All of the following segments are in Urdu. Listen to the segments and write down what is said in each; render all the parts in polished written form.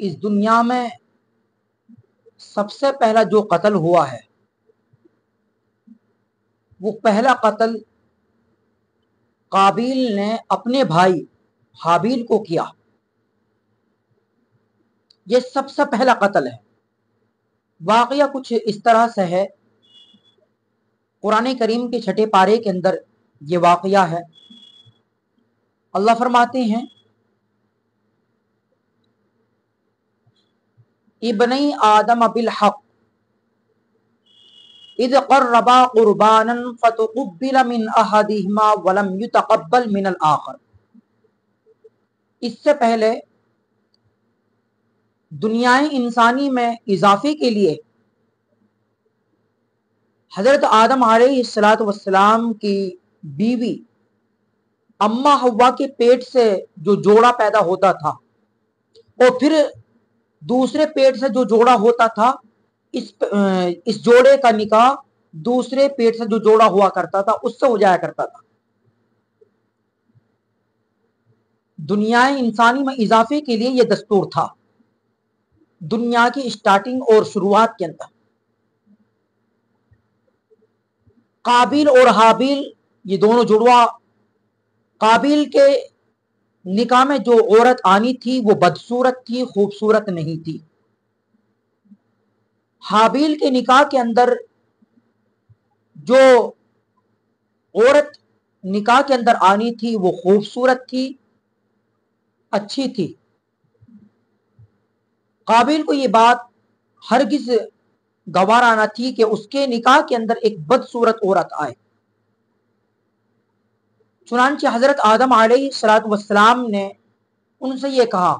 اس دنیا میں سب سے پہلا جو قتل ہوا ہے وہ پہلا قتل قابیل نے اپنے بھائی حابیل کو کیا. یہ سب سے پہلا قتل ہے. واقعہ کچھ اس طرح سے ہے، قرآن کریم کے 6 پارے کے اندر یہ واقعہ ہے. اللہ فرماتے ہیں ابنی آدم بالحق اذ قربا قربانا فتقبل من احدهما ولم يتقبل من الاخر. اس سے پہلے دنیائے انسانی میں اضافے کے لیے حضرت آدم علیہ السلام کی بیوی اما حوا کے پیٹ سے جو جوڑا پیدا ہوتا تھا اور پھر دوسرے پیٹ سے جو جوڑا ہوتا تھا، اس جوڑے کا نکاح دوسرے پیٹ سے جو جوڑا ہوا کرتا تھا اس سے ہو جایا کرتا تھا. دنیائے انسانی میں اضافے کے لیے یہ دستور تھا دنیا کی اسٹارٹنگ اور شروعات کے اندر. قابیل اور حابیل یہ دونوں جڑوا، قابیل کے نکاح میں جو عورت آنی تھی وہ بدصورت تھی، خوبصورت نہیں تھی. حابیل کے نکاح کے اندر جو عورت نکاح کے اندر آنی تھی وہ خوبصورت تھی، اچھی تھی. قابیل کو یہ بات ہرگز گوارا نہ تھی کہ اس کے نکاح کے اندر ایک بدصورت عورت آئے. چنانچہ حضرت آدم علیہ السلام نے ان سے یہ کہا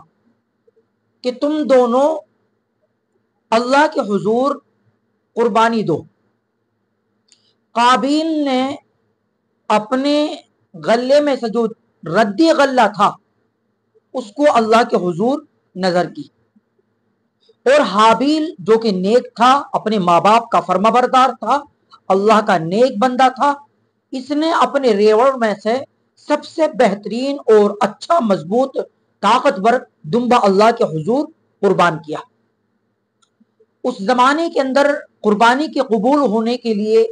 کہ تم دونوں اللہ کے حضور قربانی دو. قابیل نے اپنے غلے میں سے جو ردی غلہ تھا اس کو اللہ کے حضور نظر کی، اور حابیل جو کہ نیک تھا، اپنے ماں باپ کا فرما بردار تھا، اللہ کا نیک بندہ تھا، اس نے اپنے ریوڑ میں سے سب سے بہترین اور اچھا مضبوط طاقتور دمبا اللہ کے حضور قربان کیا. اس زمانے کے اندر قربانی کے قبول ہونے کے لیے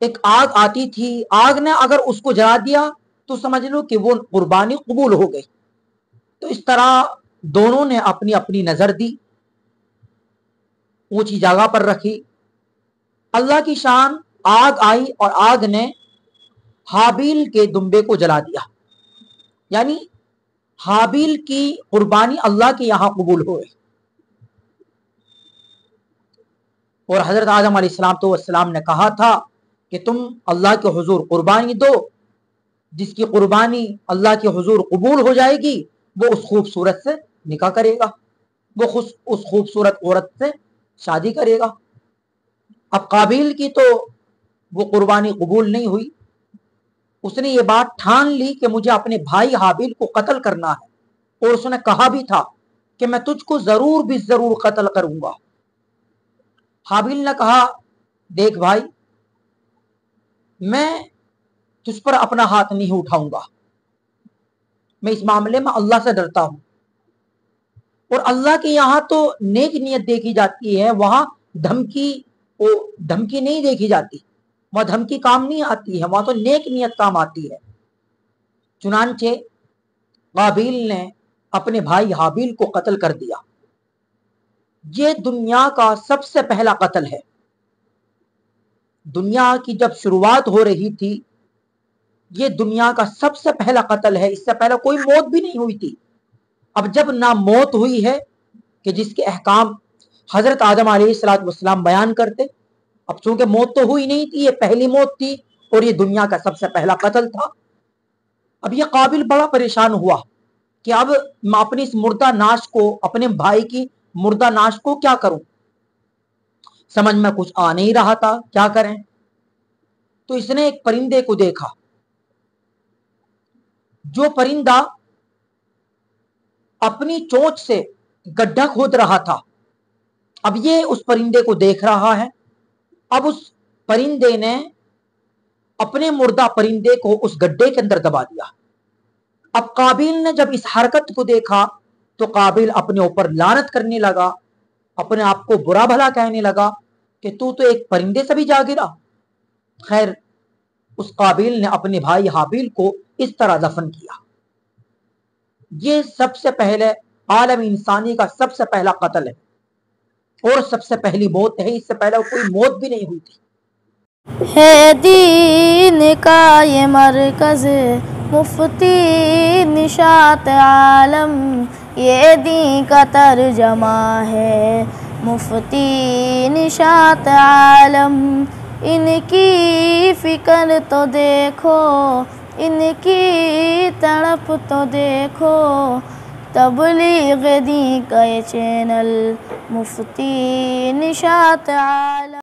ایک آگ آتی تھی، آگ نے اگر اس کو جلا دیا تو سمجھ لو کہ وہ قربانی قبول ہو گئی. تو اس طرح دونوں نے اپنی اپنی نظر دی، اونچی جگہ پر رکھی. اللہ کی شان، آگ آئی اور آگ نے حابیل کے دمبے کو جلا دیا، یعنی حابیل کی قربانی اللہ کے یہاں قبول ہوئے. اور حضرت آدم علیہ السلام نے کہا تھا کہ تم اللہ کے حضور قربانی دو، جس کی قربانی اللہ کے حضور قبول ہو جائے گی وہ اس خوبصورت سے نکاح کرے گا، وہ اس خوبصورت عورت سے شادی کرے گا. اب قابیل کی تو وہ قربانی قبول نہیں ہوئی. اس نے یہ بات ٹھان لی کہ مجھے اپنے بھائی حابیل کو قتل کرنا ہے، اور اس نے کہا بھی تھا کہ میں تجھ کو ضرور بھی ضرور قتل کروں گا. حابیل نے کہا دیکھ بھائی، میں تجھ پر اپنا ہاتھ نہیں اٹھاؤں گا، میں اس معاملے میں اللہ سے ڈرتا ہوں، اور اللہ کے یہاں تو نیک نیت دیکھی جاتی ہے، وہاں دھمکی نہیں دیکھی جاتی، وہاں دھمکی کام نہیں آتی ہے، وہاں تو نیک نیت کام آتی ہے. چنانچہ قابیل نے اپنے بھائی حابیل کو قتل کر دیا. یہ دنیا کا سب سے پہلا قتل ہے. دنیا کی جب شروعات ہو رہی تھی یہ دنیا کا سب سے پہلا قتل ہے. اس سے پہلے کوئی موت بھی نہیں ہوئی تھی. اب جب نہ موت ہوئی ہے کہ جس کے احکام حضرت آدم علیہ السلام بیان کرتے، اب چونکہ موت تو ہوئی نہیں تھی، یہ پہلی موت تھی اور یہ دنیا کا سب سے پہلا قتل تھا. اب یہ قابل بڑا پریشان ہوا کہ اب میں اپنی اس مردہ ناش کو، اپنے بھائی کی مردہ ناش کو کیا کروں، سمجھ میں کچھ آ نہیں رہا تھا کیا کریں. تو اس نے ایک پرندے کو دیکھا، جو پرندہ اپنی چونچ سے گڈھا کھود رہا تھا. اب یہ اس پرندے کو دیکھ رہا ہے. اب اس پرندے نے اپنے مردہ پرندے کو اس گڈھے کے اندر دبا دیا. اب قابیل نے جب اس حرکت کو دیکھا تو قابیل اپنے اوپر لعنت کرنے لگا، اپنے آپ کو برا بھلا کہنے لگا کہ تو ایک پرندے سے بھی جا گرا۔ خیر اس قابیل نے اپنے بھائی حابیل کو اس طرح دفن کیا۔ یہ سب سے پہلے عالم انسانی کا سب سے پہلا قتل ہے اور سب سے پہلی موت ہے، اس سے پہلے کوئی موت بھی نہیں ہوئی تھی۔ ہے دین کا یہ مرکز مفتی نشاط عالم، یہ دین کا ترجمہ ہے مفتی نشاط عالم۔ ان کی فکر تو دیکھو، ان کی تڑپ تو دیکھو، تبلیغ دین کا یہ چینل مفتی نشاط عالم۔